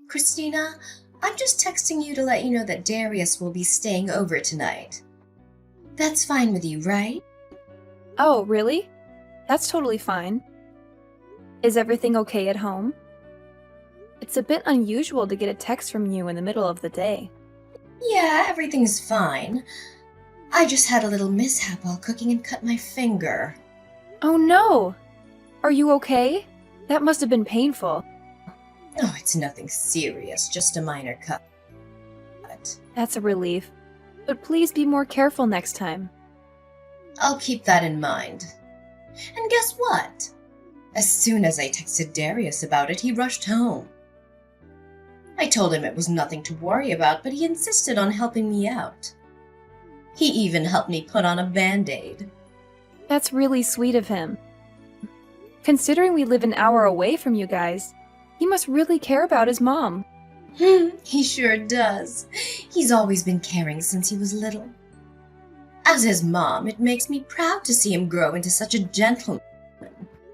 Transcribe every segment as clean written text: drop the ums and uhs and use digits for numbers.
Christina, I'm just texting you to let you know that Darius will be staying over tonight. That's fine with you, right? Oh, really? That's totally fine. Is everything okay at home? It's a bit unusual to get a text from you in the middle of the day. Yeah, everything's fine. I just had a little mishap while cooking and cut my finger. Oh no! Are you okay? That must have been painful. Oh, it's nothing serious, just a minor cut. That's a relief. But please be more careful next time. I'll keep that in mind. And guess what? As soon as I texted Darius about it, he rushed home. I told him it was nothing to worry about, but he insisted on helping me out. He even helped me put on a Band-Aid. That's really sweet of him. Considering we live an hour away from you guys, he must really care about his mom. He sure does. He's always been caring since he was little. As his mom, it makes me proud to see him grow into such a gentleman.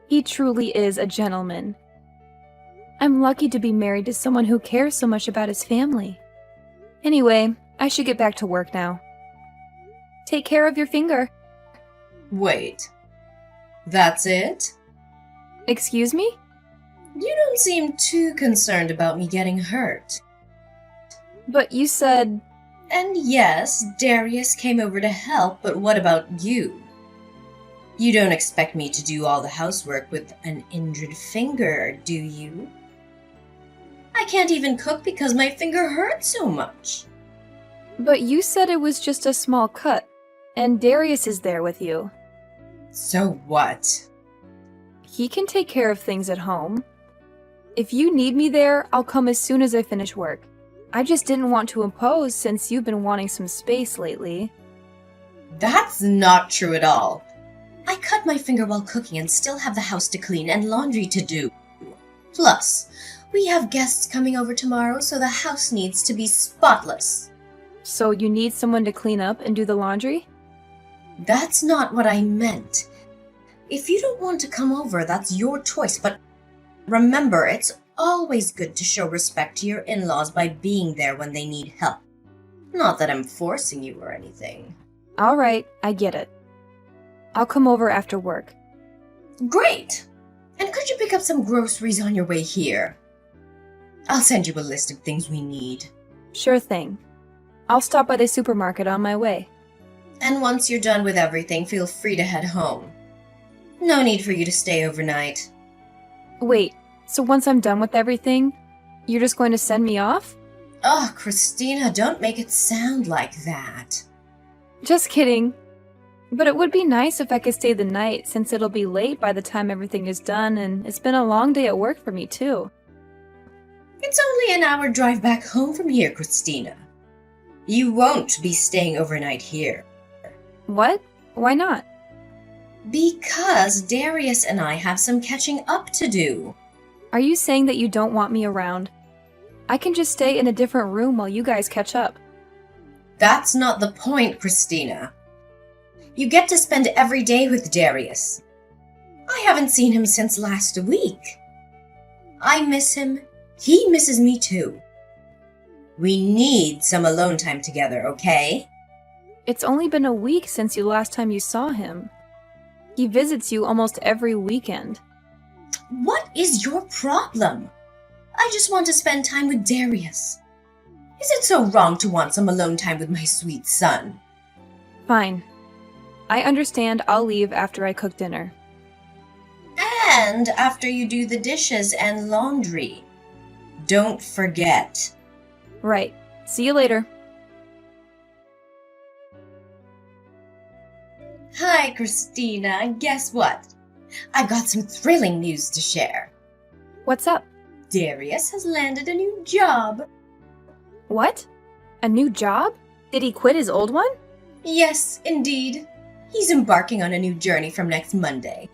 He truly is a gentleman. I'm lucky to be married to someone who cares so much about his family. Anyway, I should get back to work now. Take care of your finger. Wait, that's it? Excuse me? You don't seem too concerned about me getting hurt. But you said... And yes, Darius came over to help, but what about you? You don't expect me to do all the housework with an injured finger, do you? I can't even cook because my finger hurts so much. But you said it was just a small cut, and Darius is there with you. So what? He can take care of things at home. If you need me there, I'll come as soon as I finish work. I just didn't want to impose since you've been wanting some space lately. That's not true at all. I cut my finger while cooking and still have the house to clean and laundry to do. Plus, we have guests coming over tomorrow, so the house needs to be spotless. So you need someone to clean up and do the laundry? That's not what I meant. If you don't want to come over, that's your choice, but remember, it's always good to show respect to your in-laws by being there when they need help. Not that I'm forcing you or anything. All right, I get it. I'll come over after work. Great! And could you pick up some groceries on your way here? I'll send you a list of things we need. Sure thing. I'll stop by the supermarket on my way. And once you're done with everything, feel free to head home. No need for you to stay overnight. Wait, so once I'm done with everything, you're just going to send me off? Oh, Christina, don't make it sound like that. Just kidding. But it would be nice if I could stay the night since it'll be late by the time everything is done and it's been a long day at work for me too. It's only an hour drive back home from here, Christina. You won't be staying overnight here. What? Why not? Because Darius and I have some catching up to do. Are you saying that you don't want me around? I can just stay in a different room while you guys catch up. That's not the point, Christina. You get to spend every day with Darius. I haven't seen him since last week. I miss him. He misses me too. We need some alone time together, okay? It's only been a week since the last time you saw him. He visits you almost every weekend. What is your problem? I just want to spend time with Darius. Is it so wrong to want some alone time with my sweet son? Fine. I understand. I'll leave after I cook dinner. And after you do the dishes and laundry. Don't forget. Right. See you later. Hi, Christina. Guess what? I've got some thrilling news to share. What's up? Darius has landed a new job. What? A new job? Did he quit his old one? Yes, indeed. He's embarking on a new journey from next Monday.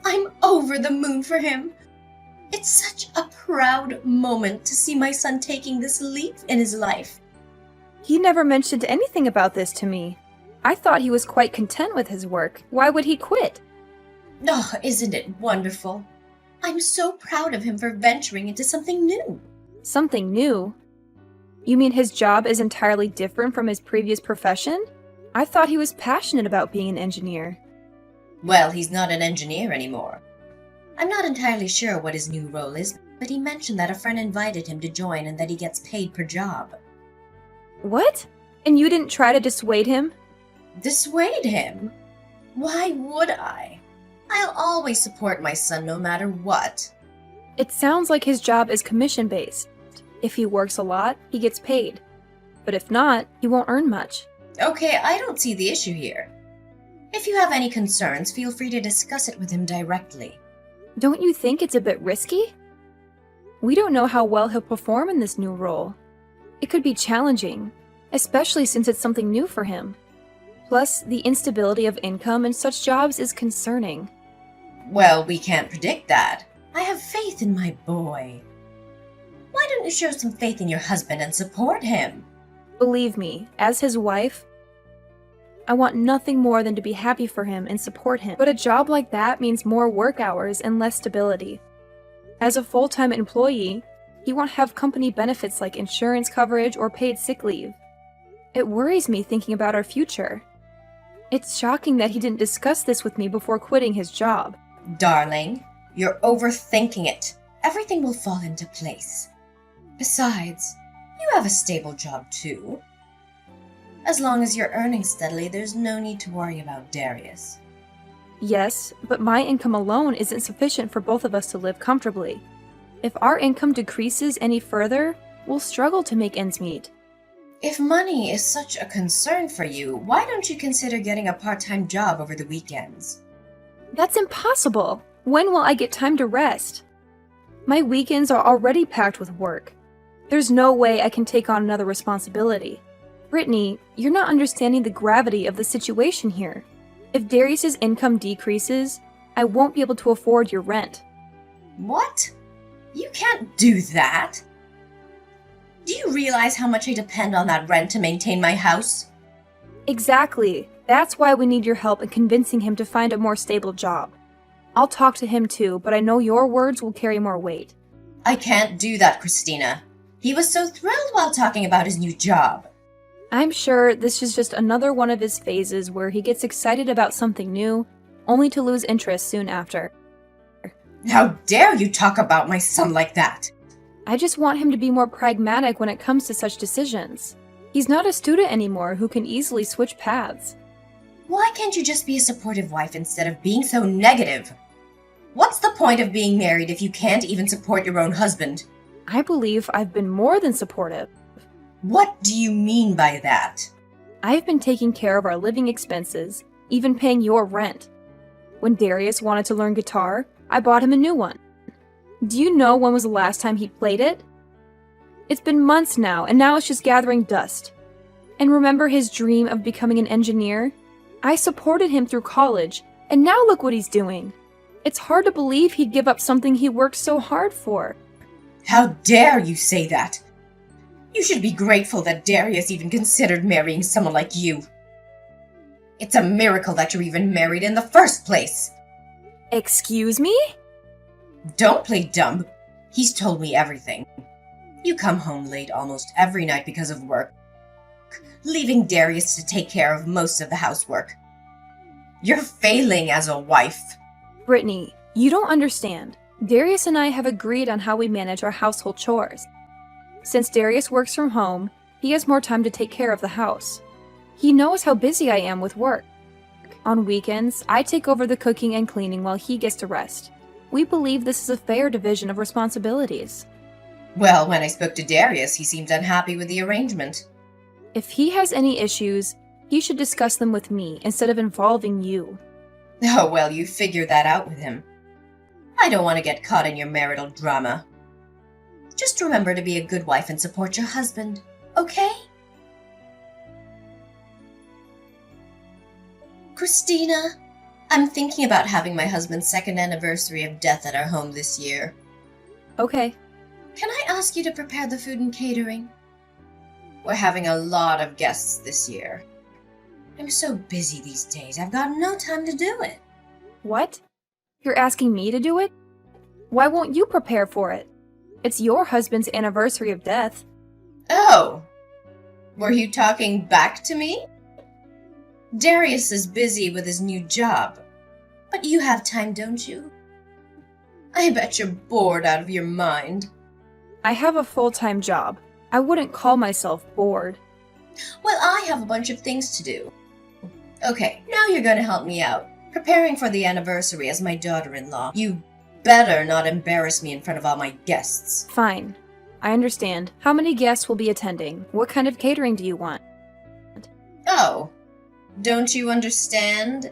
I'm over the moon for him. It's such a proud moment to see my son taking this leap in his life. He never mentioned anything about this to me. I thought he was quite content with his work. Why would he quit? Oh, isn't it wonderful? I'm so proud of him for venturing into something new. Something new? You mean his job is entirely different from his previous profession? I thought he was passionate about being an engineer. Well, he's not an engineer anymore. I'm not entirely sure what his new role is, but he mentioned that a friend invited him to join and that he gets paid per job. What? And you didn't try to dissuade him? Dissuade him? Why would I? I'll always support my son no matter what. It sounds like his job is commission-based. If he works a lot, he gets paid. But if not, he won't earn much. Okay, I don't see the issue here. If you have any concerns, feel free to discuss it with him directly. Don't you think it's a bit risky? We don't know how well he'll perform in this new role. It could be challenging, especially since it's something new for him. Plus, the instability of income in such jobs is concerning. Well, we can't predict that. I have faith in my boy. Why don't you show some faith in your husband and support him? Believe me, as his wife, I want nothing more than to be happy for him and support him. But a job like that means more work hours and less stability. As a full-time employee, he won't have company benefits like insurance coverage or paid sick leave. It worries me thinking about our future. It's shocking that he didn't discuss this with me before quitting his job. Darling, you're overthinking it. Everything will fall into place. Besides, you have a stable job too. As long as you're earning steadily, there's no need to worry about Darius. Yes, but my income alone isn't sufficient for both of us to live comfortably. If our income decreases any further, we'll struggle to make ends meet. If money is such a concern for you, why don't you consider getting a part-time job over the weekends? That's impossible! When will I get time to rest? My weekends are already packed with work. There's no way I can take on another responsibility. Brittany, you're not understanding the gravity of the situation here. If Darius's income decreases, I won't be able to afford your rent. What? You can't do that. Do you realize how much I depend on that rent to maintain my house? Exactly. That's why we need your help in convincing him to find a more stable job. I'll talk to him too, but I know your words will carry more weight. I can't do that, Christina. He was so thrilled while talking about his new job. I'm sure this is just another one of his phases where he gets excited about something new, only to lose interest soon after. How dare you talk about my son like that? I just want him to be more pragmatic when it comes to such decisions. He's not a student anymore who can easily switch paths. Why can't you just be a supportive wife instead of being so negative? What's the point of being married if you can't even support your own husband? I believe I've been more than supportive. What do you mean by that? I've been taking care of our living expenses, even paying your rent. When Darius wanted to learn guitar, I bought him a new one. Do you know when was the last time he played it? It's been months now, and now it's just gathering dust. And remember his dream of becoming an engineer? I supported him through college, and now look what he's doing. It's hard to believe he'd give up something he worked so hard for. How dare you say that? You should be grateful that Darius even considered marrying someone like you. It's a miracle that you're even married in the first place. Excuse me? Don't play dumb. He's told me everything. You come home late almost every night because of work, leaving Darius to take care of most of the housework. You're failing as a wife. Brittany, you don't understand. Darius and I have agreed on how we manage our household chores. Since Darius works from home, he has more time to take care of the house. He knows how busy I am with work. On weekends, I take over the cooking and cleaning while he gets to rest. We believe this is a fair division of responsibilities. Well, when I spoke to Darius, he seemed unhappy with the arrangement. If he has any issues, he should discuss them with me instead of involving you. Oh, well, you figured that out with him. I don't want to get caught in your marital drama. Just remember to be a good wife and support your husband, okay? Christina, I'm thinking about having my husband's second anniversary of death at our home this year. Okay. Can I ask you to prepare the food and catering? We're having a lot of guests this year. I'm so busy these days, I've got no time to do it. What? You're asking me to do it? Why won't you prepare for it? It's your husband's anniversary of death. Oh, were you talking back to me? Darius is busy with his new job, but you have time, don't you? I bet you're bored out of your mind. I have a full-time job. I wouldn't call myself bored. Well, I have a bunch of things to do. Okay, now you're going to help me out. Preparing for the anniversary as my daughter-in-law. You better not embarrass me in front of all my guests. Fine. I understand. How many guests will be attending? What kind of catering do you want? Oh, don't you understand?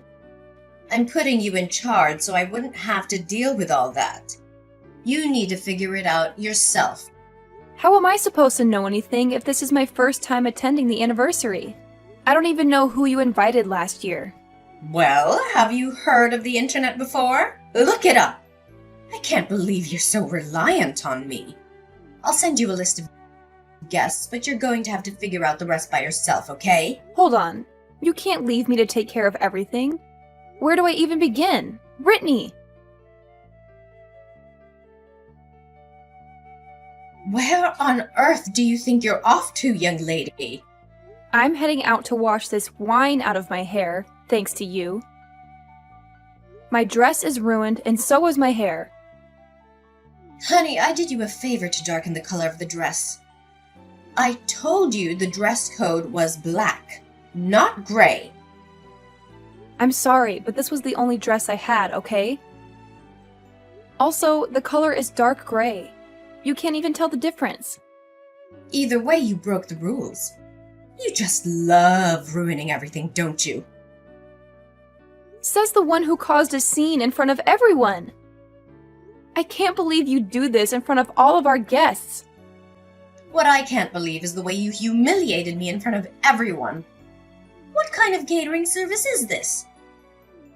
I'm putting you in charge so I wouldn't have to deal with all that. You need to figure it out yourself. How am I supposed to know anything if this is my first time attending the anniversary? I don't even know who you invited last year. Well, have you heard of the internet before? Look it up. I can't believe you're so reliant on me. I'll send you a list of guests, but you're going to have to figure out the rest by yourself, okay? Hold on. You can't leave me to take care of everything. Where do I even begin? Brittany! Where on earth do you think you're off to, young lady? I'm heading out to wash this wine out of my hair, thanks to you. My dress is ruined, and so is my hair. Honey, I did you a favor to darken the color of the dress. I told you the dress code was black, not gray. I'm sorry, but this was the only dress I had, okay? Also, the color is dark gray. You can't even tell the difference. Either way, you broke the rules. You just love ruining everything, don't you? Says the one who caused a scene in front of everyone. I can't believe you do this in front of all of our guests. What I can't believe is the way you humiliated me in front of everyone. What kind of catering service is this?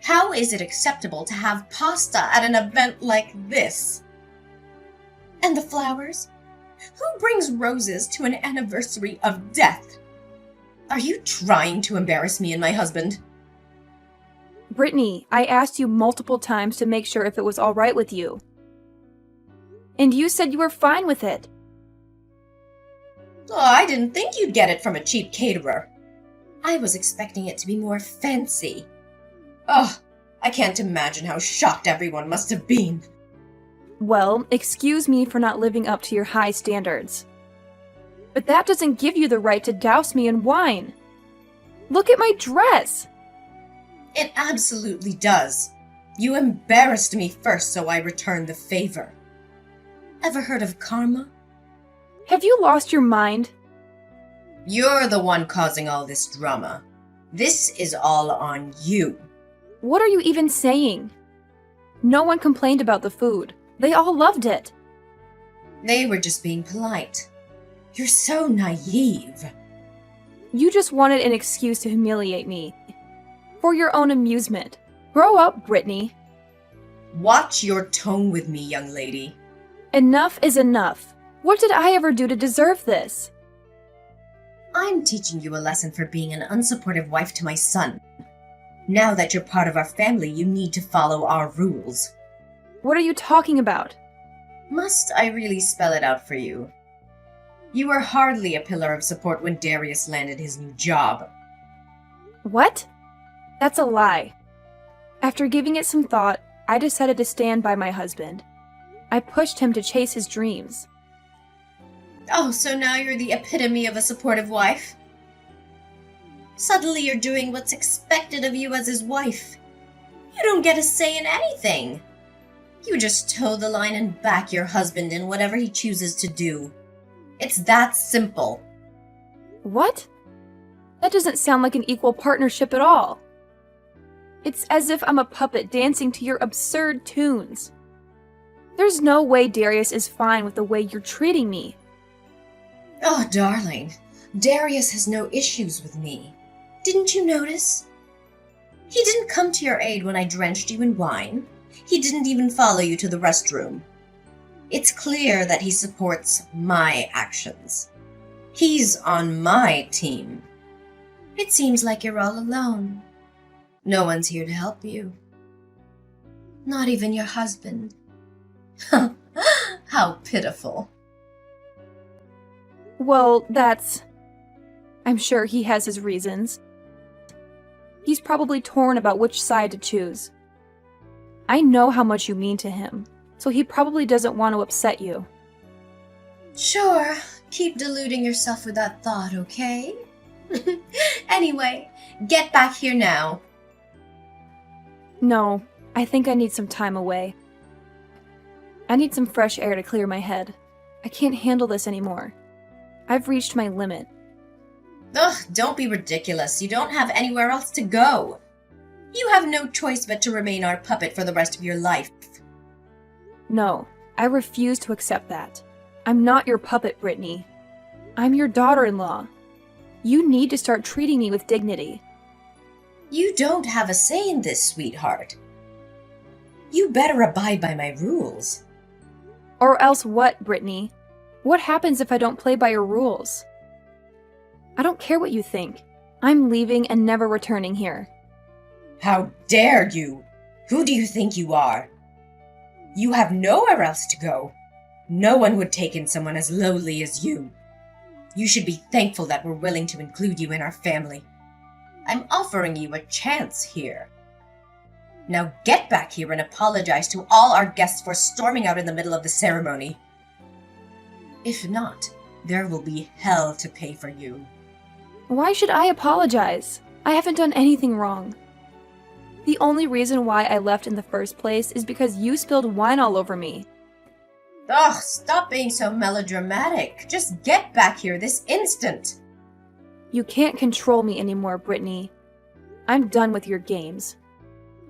How is it acceptable to have pasta at an event like this? And the flowers? Who brings roses to an anniversary of death? Are you trying to embarrass me and my husband? Brittany, I asked you multiple times to make sure if it was all right with you. And you said you were fine with it. Oh, I didn't think you'd get it from a cheap caterer. I was expecting it to be more fancy. Oh, I can't imagine how shocked everyone must have been. Well, excuse me for not living up to your high standards. But that doesn't give you the right to douse me in wine. Look at my dress! It absolutely does. You embarrassed me first, so I returned the favor. Ever heard of karma? Have you lost your mind? You're the one causing all this drama. This is all on you. What are you even saying? No one complained about the food. They all loved it. They were just being polite. You're so naive. You just wanted an excuse to humiliate me. For your own amusement. Grow up, Brittany. Watch your tone with me, young lady. Enough is enough. What did I ever do to deserve this? I'm teaching you a lesson for being an unsupportive wife to my son. Now that you're part of our family, you need to follow our rules. What are you talking about? Must I really spell it out for you? You were hardly a pillar of support when Darius landed his new job. What? That's a lie. After giving it some thought, I decided to stand by my husband. I pushed him to chase his dreams. Oh, so now you're the epitome of a supportive wife? Suddenly you're doing what's expected of you as his wife. You don't get a say in anything. You just toe the line and back your husband in whatever he chooses to do. It's that simple. What? That doesn't sound like an equal partnership at all. It's as if I'm a puppet dancing to your absurd tunes. There's no way Darius is fine with the way you're treating me. Oh, darling, Darius has no issues with me. Didn't you notice? He didn't come to your aid when I drenched you in wine. He didn't even follow you to the restroom. It's clear that he supports my actions. He's on my team. It seems like you're all alone. No one's here to help you. Not even your husband. How How pitiful. Well, I'm sure he has his reasons. He's probably torn about which side to choose. I know how much you mean to him, so he probably doesn't want to upset you. Sure, keep deluding yourself with that thought, okay? Anyway, get back here now. No, I think I need some time away. I need some fresh air to clear my head. I can't handle this anymore. I've reached my limit. Ugh, don't be ridiculous. You don't have anywhere else to go. You have no choice but to remain our puppet for the rest of your life. No, I refuse to accept that. I'm not your puppet, Brittany. I'm your daughter-in-law. You need to start treating me with dignity. You don't have a say in this, sweetheart. You better abide by my rules. Or else what, Brittany? What happens if I don't play by your rules? I don't care what you think. I'm leaving and never returning here. How dare you? Who do you think you are? You have nowhere else to go. No one would take in someone as lowly as you. You should be thankful that we're willing to include you in our family. I'm offering you a chance here. Now get back here and apologize to all our guests for storming out in the middle of the ceremony. If not, there will be hell to pay for you. Why should I apologize? I haven't done anything wrong. The only reason why I left in the first place is because you spilled wine all over me. Ugh, stop being so melodramatic. Just get back here this instant. You can't control me anymore, Brittany. I'm done with your games.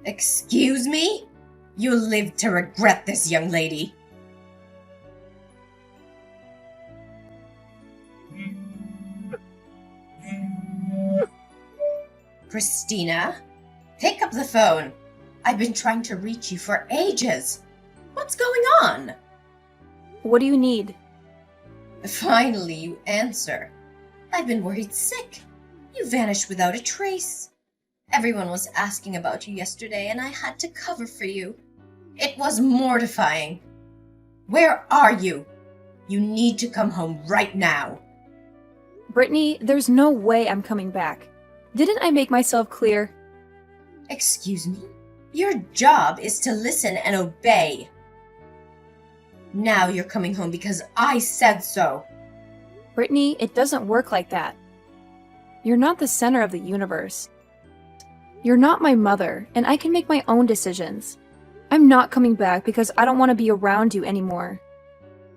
Excuse me? You'll live to regret this, young lady. Christina, pick up the phone. I've been trying to reach you for ages. What's going on? What do you need? Finally, you answer. I've been worried sick. You vanished without a trace. Everyone was asking about you yesterday, and I had to cover for you. It was mortifying. Where are you? You need to come home right now. Brittany, there's no way I'm coming back. Didn't I make myself clear? Excuse me? Your job is to listen and obey. Now you're coming home because I said so. Brittany, it doesn't work like that. You're not the center of the universe. You're not my mother, and I can make my own decisions. I'm not coming back because I don't want to be around you anymore.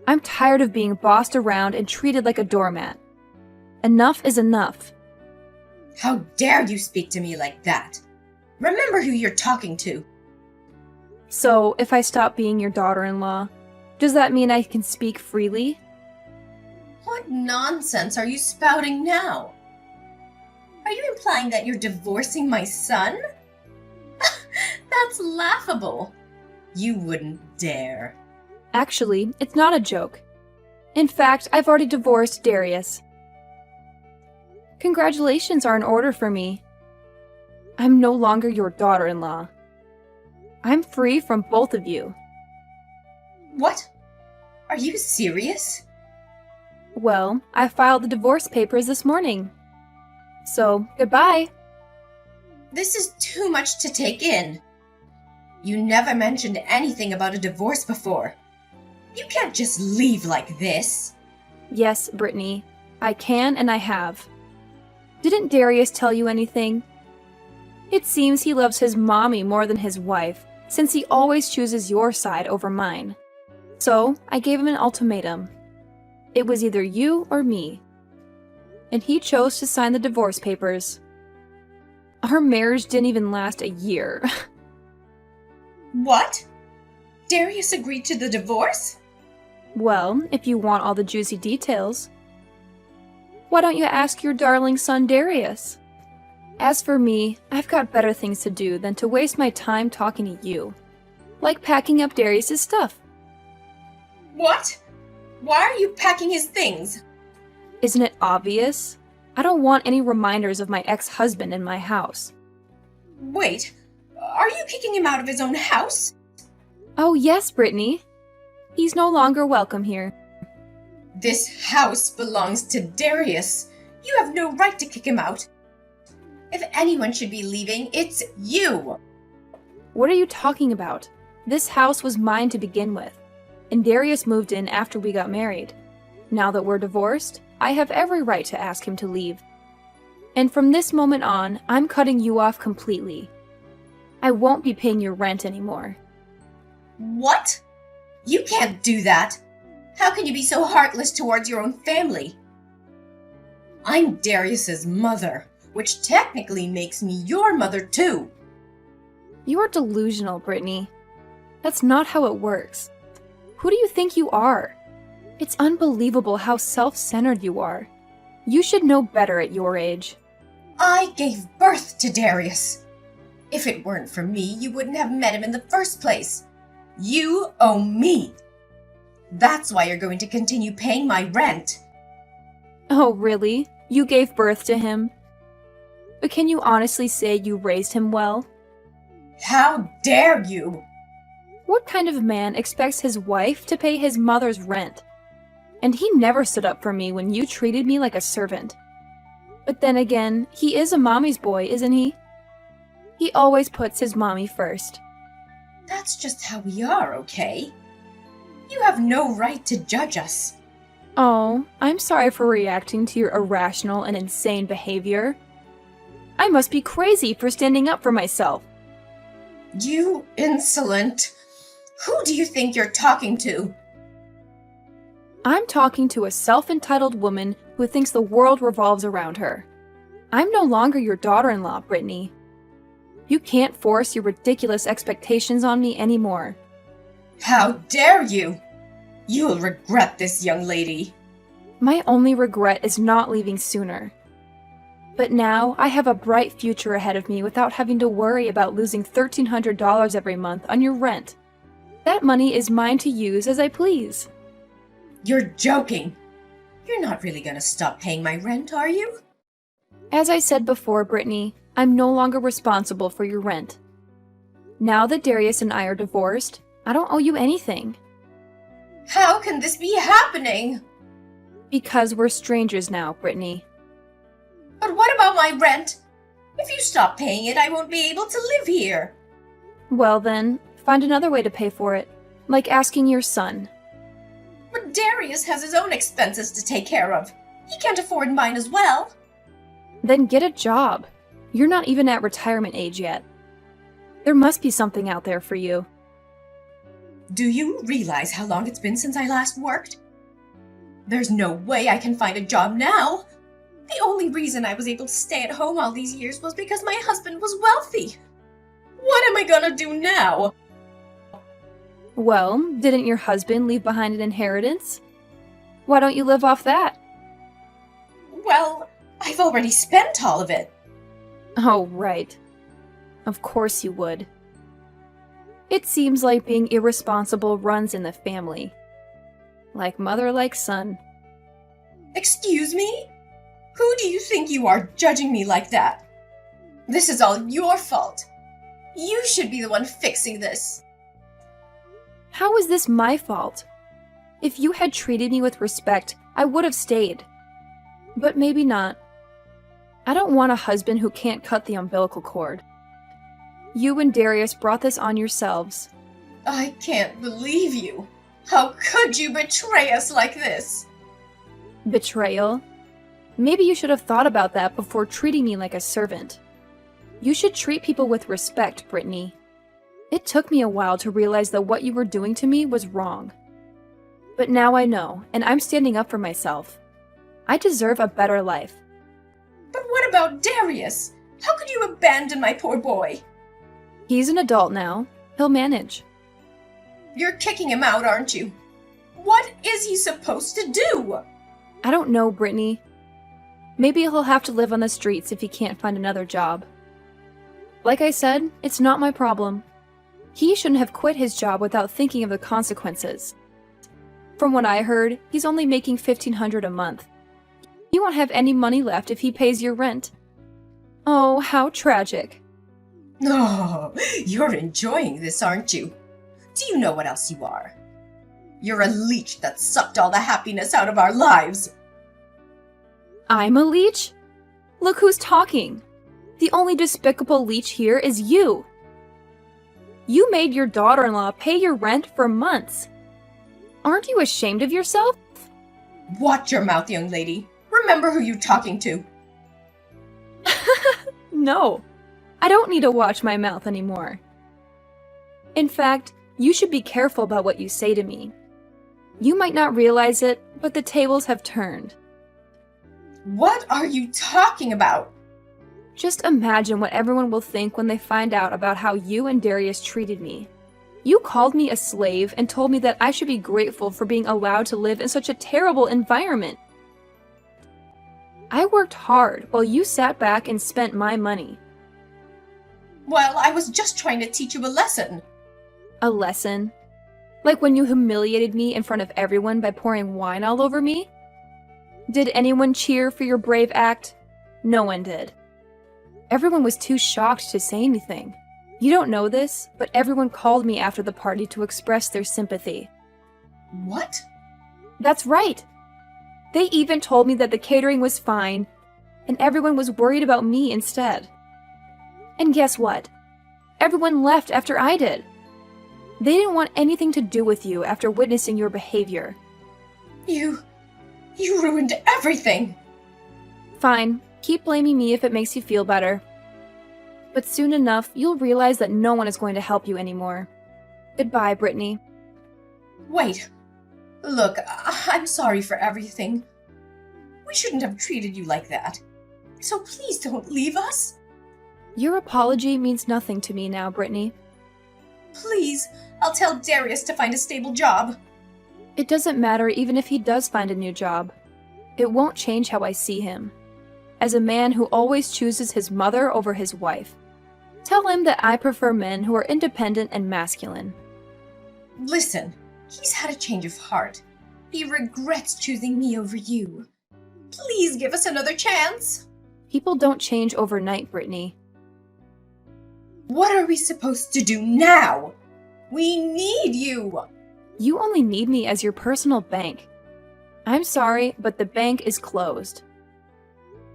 I'm tired of being bossed around and treated like a doormat. Enough is enough. How dare you speak to me like that? Remember who you're talking to. So, if I stop being your daughter-in-law, does that mean I can speak freely? What nonsense are you spouting now? Are you implying that you're divorcing my son? That's laughable. You wouldn't dare. Actually, it's not a joke. In fact, I've already divorced Darius. Congratulations are in order for me. I'm no longer your daughter-in-law. I'm free from both of you. What? Are you serious? Well, I filed the divorce papers this morning. So, goodbye. This is too much to take in. You never mentioned anything about a divorce before. You can't just leave like this. Yes, Brittany. I can and I have. Didn't Darius tell you anything? It seems he loves his mommy more than his wife, since he always chooses your side over mine. So, I gave him an ultimatum. It was either you or me. And he chose to sign the divorce papers. Our marriage didn't even last a year. What? Darius agreed to the divorce? Well, if you want all the juicy details. Why don't you ask your darling son Darius? As for me, I've got better things to do than to waste my time talking to you. Like packing up Darius's stuff. What? Why are you packing his things? Isn't it obvious? I don't want any reminders of my ex-husband in my house. Wait, are you kicking him out of his own house? Oh yes, Brittany. He's no longer welcome here. This house belongs to Darius. You have no right to kick him out. If anyone should be leaving, it's you. What are you talking about? This house was mine to begin with, and Darius moved in after we got married. Now that we're divorced, I have every right to ask him to leave. And from this moment on, I'm cutting you off completely. I won't be paying your rent anymore. What? You can't do that. How can you be so heartless towards your own family? I'm Darius's mother, which technically makes me your mother too. You're delusional, Brittany. That's not how it works. Who do you think you are? It's unbelievable how self-centered you are. You should know better at your age. I gave birth to Darius. If it weren't for me, you wouldn't have met him in the first place. You owe me. That's why you're going to continue paying my rent. Oh, really? You gave birth to him? But can you honestly say you raised him well? How dare you? What kind of man expects his wife to pay his mother's rent? And he never stood up for me when you treated me like a servant. But then again, he is a mommy's boy, isn't he? He always puts his mommy first. That's just how we are, okay? You have no right to judge us. Oh, I'm sorry for reacting to your irrational and insane behavior. I must be crazy for standing up for myself. You insolent. Who do you think you're talking to? I'm talking to a self-entitled woman who thinks the world revolves around her. I'm no longer your daughter-in-law, Brittany. You can't force your ridiculous expectations on me anymore. How dare you! You'll regret this, young lady. My only regret is not leaving sooner. But now I have a bright future ahead of me without having to worry about losing $1,300 every month on your rent. That money is mine to use as I please. You're joking. You're not really gonna stop paying my rent, are you? As I said before, Brittany, I'm no longer responsible for your rent. Now that Darius and I are divorced, I don't owe you anything. How can this be happening? Because we're strangers now, Brittany. But what about my rent? If you stop paying it, I won't be able to live here. Well then, find another way to pay for it, like asking your son. But Darius has his own expenses to take care of. He can't afford mine as well. Then get a job. You're not even at retirement age yet. There must be something out there for you. Do you realize how long it's been since I last worked? There's no way I can find a job now. The only reason I was able to stay at home all these years was because my husband was wealthy. What am I gonna do now? Well, didn't your husband leave behind an inheritance? Why don't you live off that? Well, I've already spent all of it. Oh, right. Of course you would. It seems like being irresponsible runs in the family. Like mother, like son. Excuse me? Who do you think you are judging me like that? This is all your fault. You should be the one fixing this. How is this my fault? If you had treated me with respect, I would have stayed. But maybe not. I don't want a husband who can't cut the umbilical cord. You and Darius brought this on yourselves. I can't believe you. How could you betray us like this? Betrayal? Maybe you should have thought about that before treating me like a servant. You should treat people with respect, Brittany. It took me a while to realize that what you were doing to me was wrong. But now I know, and I'm standing up for myself. I deserve a better life. But what about Darius? How could you abandon my poor boy? He's an adult now. He'll manage. You're kicking him out, aren't you? What is he supposed to do? I don't know, Brittany. Maybe he'll have to live on the streets if he can't find another job. Like I said, it's not my problem. He shouldn't have quit his job without thinking of the consequences. From what I heard, he's only making $1,500 a month. You won't have any money left if he pays your rent. Oh, how tragic. Oh, you're enjoying this, aren't you? Do you know what else you are? You're a leech that sucked all the happiness out of our lives. I'm a leech? Look who's talking. The only despicable leech here is you. You made your daughter-in-law pay your rent for months. Aren't you ashamed of yourself? Watch your mouth, young lady. Remember who you're talking to. No, I don't need to watch my mouth anymore. In fact, you should be careful about what you say to me. You might not realize it, but the tables have turned. What are you talking about? Just imagine what everyone will think when they find out about how you and Darius treated me. You called me a slave and told me that I should be grateful for being allowed to live in such a terrible environment. I worked hard while you sat back and spent my money. Well, I was just trying to teach you a lesson. A lesson? Like when you humiliated me in front of everyone by pouring wine all over me? Did anyone cheer for your brave act? No one did. Everyone was too shocked to say anything. You don't know this, but everyone called me after the party to express their sympathy. What? That's right. They even told me that the catering was fine, and everyone was worried about me instead. And guess what? Everyone left after I did. They didn't want anything to do with you after witnessing your behavior. You ruined everything. Fine, keep blaming me if it makes you feel better. But soon enough, you'll realize that no one is going to help you anymore. Goodbye, Brittany. Wait. Look, I'm sorry for everything. We shouldn't have treated you like that. So please don't leave us. Your apology means nothing to me now, Brittany. Please, I'll tell Darius to find a stable job. It doesn't matter even if he does find a new job. It won't change how I see him. As a man who always chooses his mother over his wife. Tell him that I prefer men who are independent and masculine. Listen, he's had a change of heart. He regrets choosing me over you. Please give us another chance. People don't change overnight, Brittany. What are we supposed to do now? We need you. You only need me as your personal bank. I'm sorry, but the bank is closed.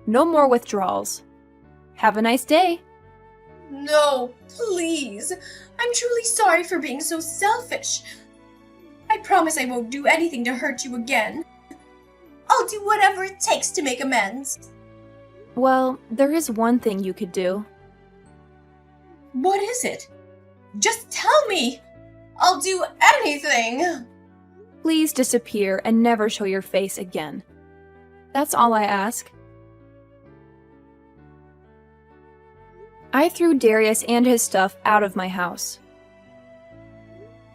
No more withdrawals. Have a nice day. No, please. I'm truly sorry for being so selfish. I promise I won't do anything to hurt you again. I'll do whatever it takes to make amends. Well, there is one thing you could do. What is it? Just tell me. I'll do anything. Please disappear and never show your face again. That's all I ask. I threw Darius and his stuff out of my house.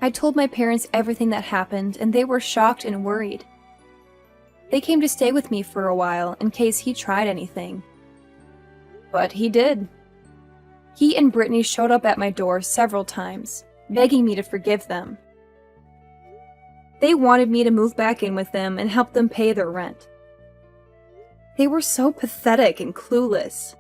I told my parents everything that happened, and they were shocked and worried. They came to stay with me for a while in case he tried anything. But he did. He and Brittany showed up at my door several times, begging me to forgive them. They wanted me to move back in with them and help them pay their rent. They were so pathetic and clueless.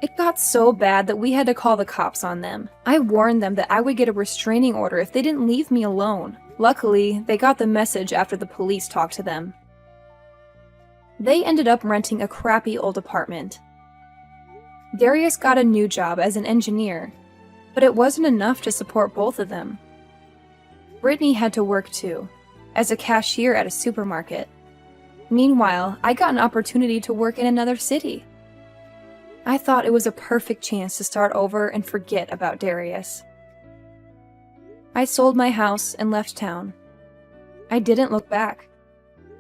It got so bad that we had to call the cops on them. I warned them that I would get a restraining order if they didn't leave me alone. Luckily, they got the message after the police talked to them. They ended up renting a crappy old apartment. Darius got a new job as an engineer, but it wasn't enough to support both of them. Brittany had to work too, as a cashier at a supermarket. Meanwhile, I got an opportunity to work in another city. I thought it was a perfect chance to start over and forget about Darius. I sold my house and left town. I didn't look back.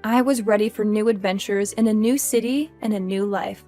I was ready for new adventures in a new city and a new life.